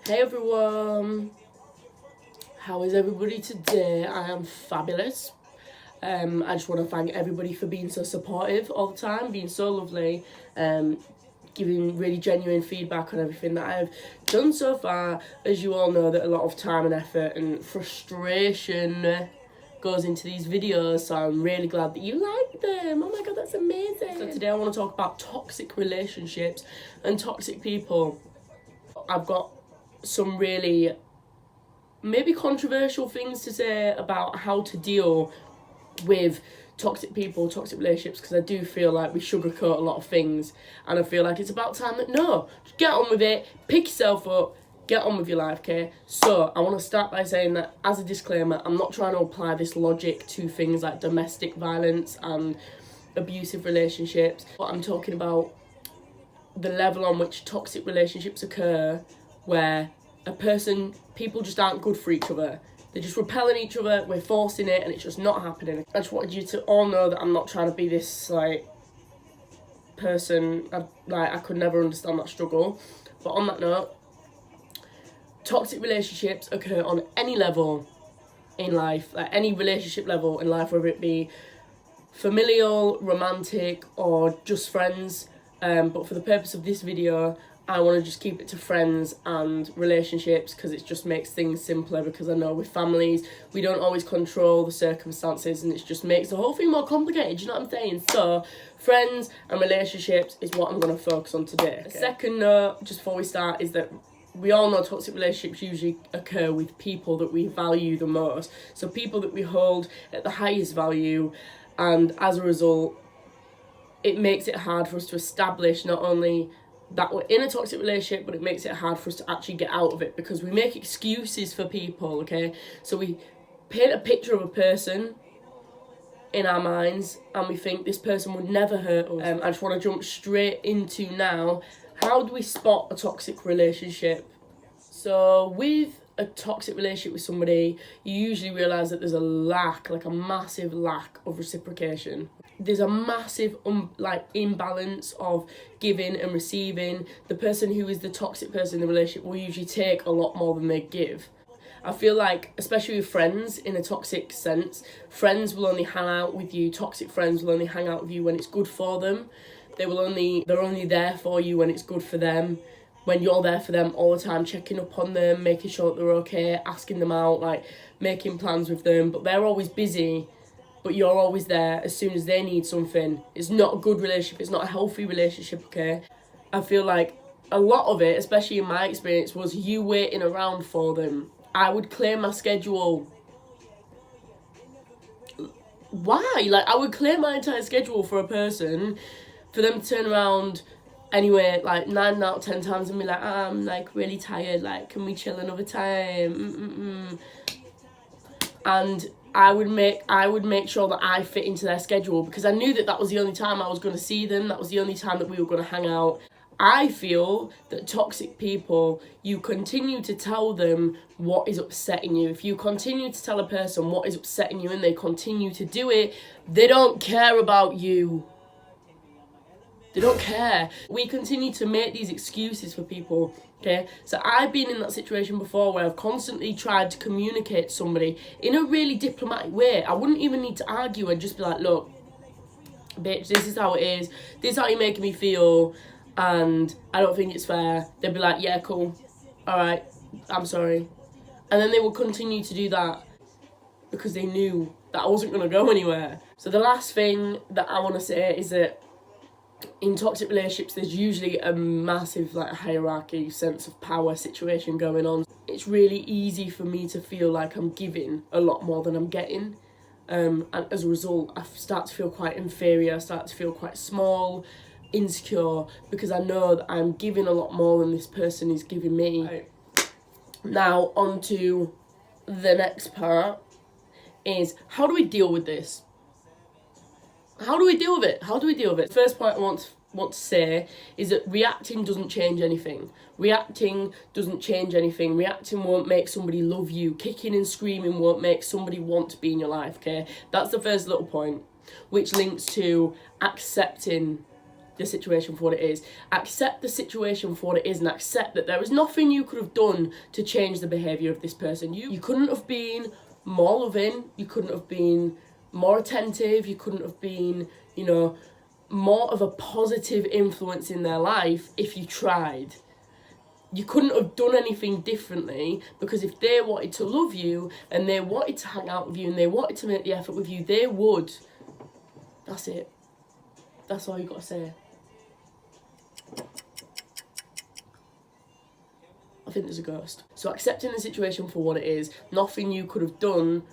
Hey everyone, how is everybody today? I am fabulous. I just want to thank everybody for being so supportive all the time, being so lovely, giving really genuine feedback on everything that I've done so far. As you all know, that a lot of time and effort and frustration goes into these videos, so I'm really glad that you like them. Oh my god, that's amazing. So today I want to talk about toxic relationships and toxic people. I've got some really maybe controversial things to say about how to deal with toxic people, toxic relationships, because I do feel like we sugarcoat a lot of things, and I feel like it's about time that no, just get on with it, pick yourself up, get on with your life, okay? So I want to start by saying that as a disclaimer, I'm not trying to apply this logic to things like domestic violence and abusive relationships, but I'm talking about the level on which toxic relationships occur where people just aren't good for each other. They're just repelling each other, we're forcing it, and it's just not happening. I just wanted you to all know that I'm not trying to be this, person. I could never understand that struggle. But on that note, toxic relationships occur on any level in life, like any relationship level in life, whether it be familial, romantic, or just friends. But for the purpose of this video, I want to just keep it to friends and relationships because it just makes things simpler, because I know with families, we don't always control the circumstances and it just makes the whole thing more complicated, you know what I'm saying? So, friends and relationships is what I'm going to focus on today. Okay. A second note, just before we start, is that we all know toxic relationships usually occur with people that we value the most. So people that we hold at the highest value, and as a result, it makes it hard for us to establish not only that we're in a toxic relationship, but it makes it hard for us to actually get out of it, because we make excuses for people, okay? So we paint a picture of a person in our minds and we think this person would never hurt us. I just want to jump straight into now, how do we spot a toxic relationship? So with a toxic relationship with somebody, you usually realise that there's a massive lack of reciprocation. There's a massive imbalance of giving and receiving. The person who is the toxic person in the relationship will usually take a lot more than they give. I feel like, especially with friends in a toxic sense, friends will only hang out with you, toxic friends will only hang out with you when it's good for them. They're only there for you when it's good for them. When you're there for them all the time, checking up on them, making sure that they're okay, asking them out, making plans with them, but they're always busy, but you're always there as soon as they need something. It's not a good relationship, it's not a healthy relationship, okay? I feel like a lot of it, especially in my experience, was you waiting around for them. I would clear my schedule. Why? I would clear my entire schedule for a person, for them to turn around anyway, 9 out of 10 times and be like, I'm really tired, can we chill another time? And I would make sure that I fit into their schedule, because I knew that was the only time I was going to see them, that was the only time that we were going to hang out. I feel that toxic people, you continue to tell them what is upsetting you. If you continue to tell a person what is upsetting you and they continue to do it, they don't care about you. They don't care. We continue to make these excuses for people, okay? So I've been in that situation before where I've constantly tried to communicate to somebody in a really diplomatic way. I wouldn't even need to argue and just be like, look, bitch, this is how it is. This is how you're making me feel, and I don't think it's fair. They'd be like, yeah, cool. All right, I'm sorry. And then they would continue to do that because they knew that I wasn't going to go anywhere. So the last thing that I want to say is that in toxic relationships, there's usually a massive hierarchy, sense of power situation going on. It's really easy for me to feel like I'm giving a lot more than I'm getting. And as a result, I start to feel quite inferior, I start to feel quite small, insecure, because I know that I'm giving a lot more than this person is giving me. Right. Now, on to the next part, is how do we deal with this? How do we deal with it? How do we deal with it? First point I want to say is that reacting doesn't change anything. Reacting doesn't change anything. Reacting won't make somebody love you. Kicking and screaming won't make somebody want to be in your life, okay? That's the first little point, which links to accepting the situation for what it is. Accept the situation for what it is and accept that there is nothing you could have done to change the behaviour of this person. You couldn't have been more loving, you couldn't have been more attentive, you couldn't have been, you know, more of a positive influence in their life if you tried. You couldn't have done anything differently, because if they wanted to love you and they wanted to hang out with you and they wanted to make the effort with you, they would. That's it. That's all you got to say. I think there's a ghost. So accepting the situation for what it is, nothing you could have done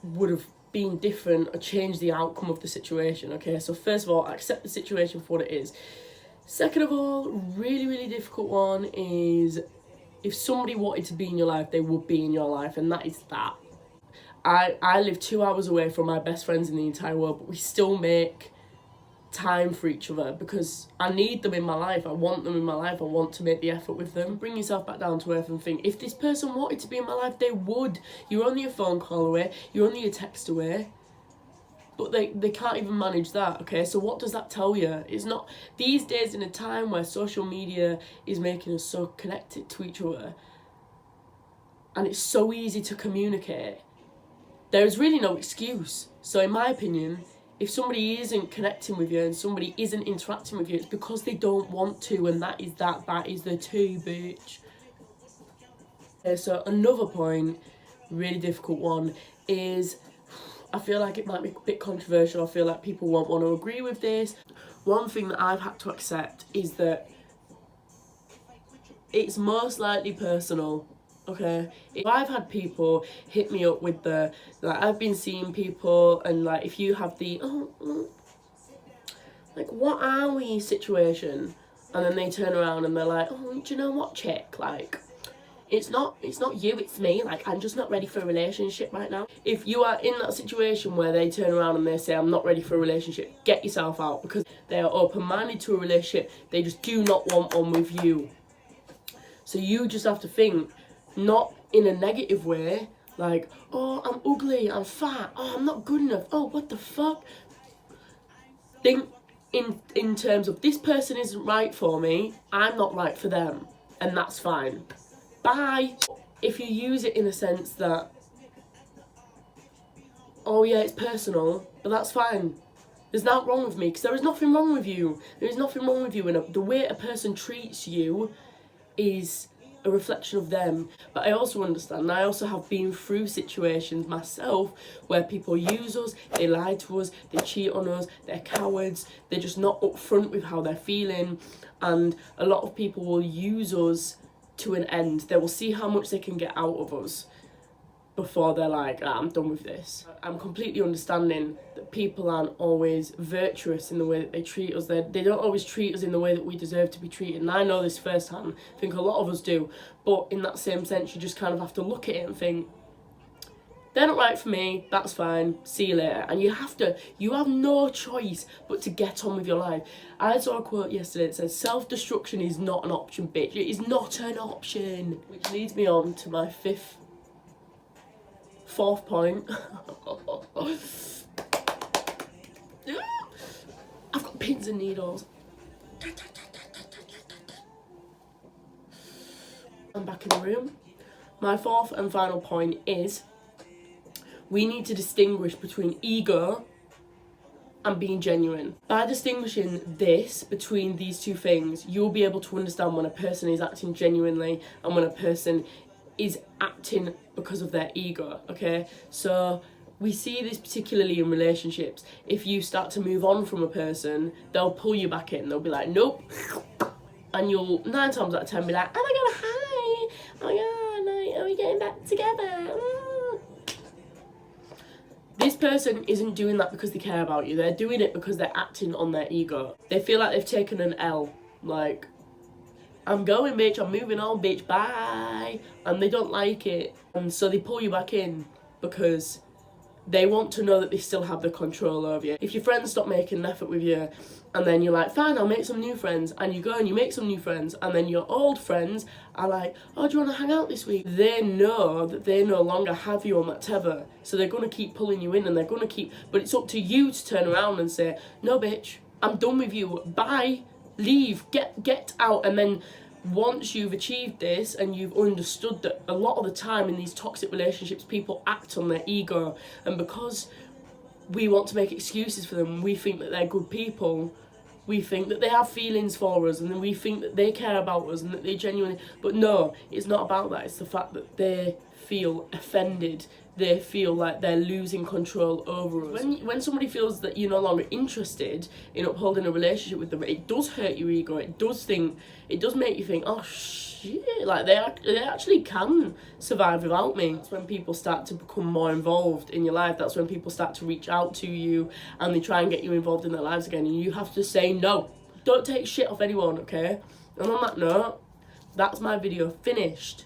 would have been different or changed the outcome of the situation, okay? So first of all, accept the situation for what it is. Second of all, really, really difficult one is if somebody wanted to be in your life, they would be in your life, and that is that. I live 2 hours away from my best friends in the entire world, but we still make time for each other because I need them in my life. I want them in my life. I want to make the effort with them. Bring yourself back down to earth and think, if this person wanted to be in my life, they would. You're only a phone call away. You're only a text away. But they can't even manage that, okay? So what does that tell you? It's not... These days, in a time where social media is making us so connected to each other, and it's so easy to communicate, there is really no excuse. So in my opinion, if somebody isn't connecting with you and somebody isn't interacting with you, it's because they don't want to, and that is the tea, bitch. So another point, really difficult one, is... I feel like it might be a bit controversial. I feel like people won't want to agree with this. One thing that I've had to accept is that it's most likely personal, okay? If I've had people hit me up with the, like, I've been seeing people, and like, if you have the, like, what are we situation, and then they turn around and they're like, oh, do you know what, chick, like, it's not you, it's me, like, I'm just not ready for a relationship right now. If you are in that situation where they turn around and they say, I'm not ready for a relationship, get yourself out, because they are open-minded to a relationship, they just do not want one with you. So you just have to think, not in a negative way, like, oh, I'm ugly, I'm fat, oh, I'm not good enough, oh, what the fuck? Think in terms of, this person isn't right for me, I'm not right for them, and that's fine. Bye. If you use it in a sense that, oh yeah, it's personal, but that's fine. There's nothing wrong with me, because there is nothing wrong with you. There is nothing wrong with you, and the way a person treats you is a reflection of them. But I also understand, and I also have been through situations myself where people use us, they lie to us, they cheat on us, they're cowards, they're just not upfront with how they're feeling, and a lot of people will use us to an end. They will see how much they can get out of us before they're like, I'm done with this. I'm completely understanding that people aren't always virtuous in the way that they treat us. They don't always treat us in the way that we deserve to be treated, and I know this firsthand. I think a lot of us do, but in that same sense, you just kind of have to look at it and think, they're not right for me, that's fine, see you later. And you have no choice but to get on with your life. I saw a quote yesterday that says, self-destruction is not an option, bitch. It is not an option. Which leads me on to my fourth point. I've got pins and needles. I'm back in the room. My fourth and final point is, we need to distinguish between ego and being genuine. By distinguishing this between these two things, you'll be able to understand when a person is acting genuinely and when a person is acting because of their ego, okay? So we see this particularly in relationships. If you start to move on from a person, they'll pull you back in. They'll be like, nope. And you'll 9 times out of 10 be like, oh my god, hi. Oh my god, are we getting back together? This person isn't doing that because they care about you. They're doing it because they're acting on their ego. They feel like they've taken an L. Like, I'm going, bitch, I'm moving on, bitch, bye. And they don't like it. And so they pull you back in because they want to know that they still have the control over you. If your friends stop making an effort with you, and then you're like, fine, I'll make some new friends, and you go and you make some new friends, and then your old friends are like, oh, do you want to hang out this week? They know that they no longer have you on that tether, so they're going to keep pulling you in, and they're going to keep, but it's up to you to turn around and say, no, bitch, I'm done with you. Bye. Leave. Get out. And then once you've achieved this and you've understood that a lot of the time in these toxic relationships, people act on their ego, and because we want to make excuses for them, we think that they're good people, we think that they have feelings for us, and then we think that they care about us and that they genuinely, but no, it's not about that. It's the fact that they feel offended, they feel like they're losing control over us. When somebody feels that you're no longer interested in upholding a relationship with them, it does hurt your ego. It does make you think, oh shit, like they actually can survive without me. That's when people start to become more involved in your life. That's when people start to reach out to you and they try and get you involved in their lives again, and you have to say no. Don't take shit off anyone, okay? And on that note, that's my video finished.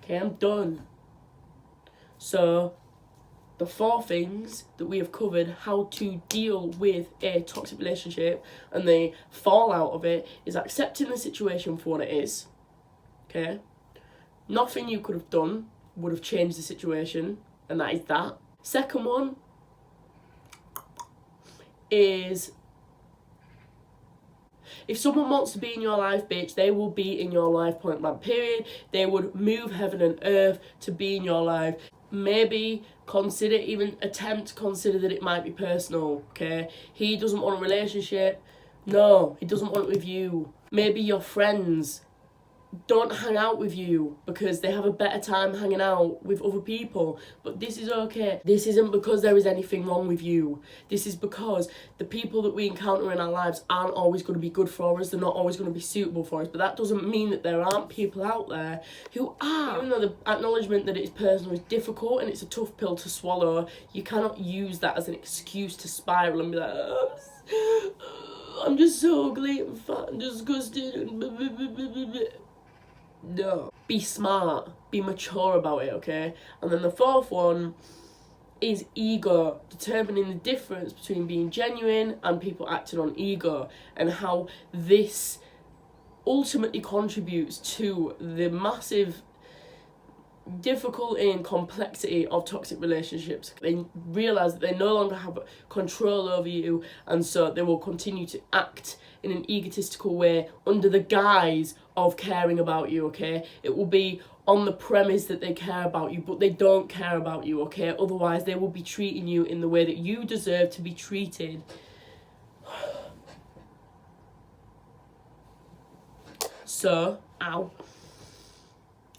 Okay, I'm done. So, the 4 things that we have covered how to deal with a toxic relationship and the fallout of it is accepting the situation for what it is. Okay? Nothing you could have done would have changed the situation, and that is that. Second one is, if someone wants to be in your life, bitch, they will be in your life, point blank, period. They would move heaven and earth to be in your life. Maybe consider that it might be personal, okay? He doesn't want a relationship. No, he doesn't want it with you. Maybe your friends don't hang out with you because they have a better time hanging out with other people, but this is okay. This isn't because there is anything wrong with you. This is because the people that we encounter in our lives aren't always going to be good for us. They're not always going to be suitable for us, but that doesn't mean that there aren't people out there who are. Even though the acknowledgement that it's personal is difficult and it's a tough pill to swallow, you cannot use that as an excuse to spiral and be like, I'm just so ugly and fat and disgusted and blah, blah, blah, blah, blah. No. Be smart. Be mature about it, okay? And then the 4th one is ego. Determining the difference between being genuine and people acting on ego, and how this ultimately contributes to the massive difficulty and complexity of toxic relationships. They realise that they no longer have control over you, and so they will continue to act in an egotistical way under the guise of caring about you, okay? It will be on the premise that they care about you, but they don't care about you, okay? Otherwise, they will be treating you in the way that you deserve to be treated. So, ow.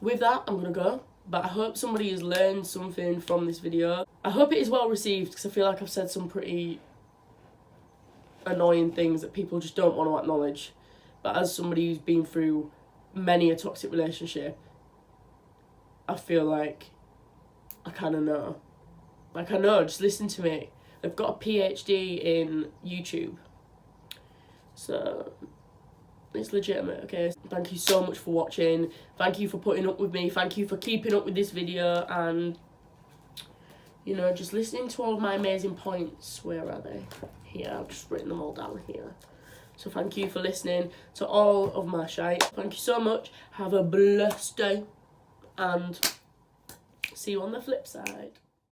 With that, I'm gonna go. But I hope somebody has learned something from this video. I hope it is well received, because I feel like I've said some pretty annoying things that people just don't want to acknowledge. But as somebody who's been through many a toxic relationship, I feel like I kind of know. Like, I know, just listen to me. I've got a PhD in YouTube. So it's legitimate, okay? Thank you so much for watching. Thank you for putting up with me. Thank you for keeping up with this video and, you know, just listening to all of my amazing points. Where are they? Here, I've just written them all down here. So thank you for listening to all of my shite. Thank you so much. Have a blessed day. And see you on the flip side.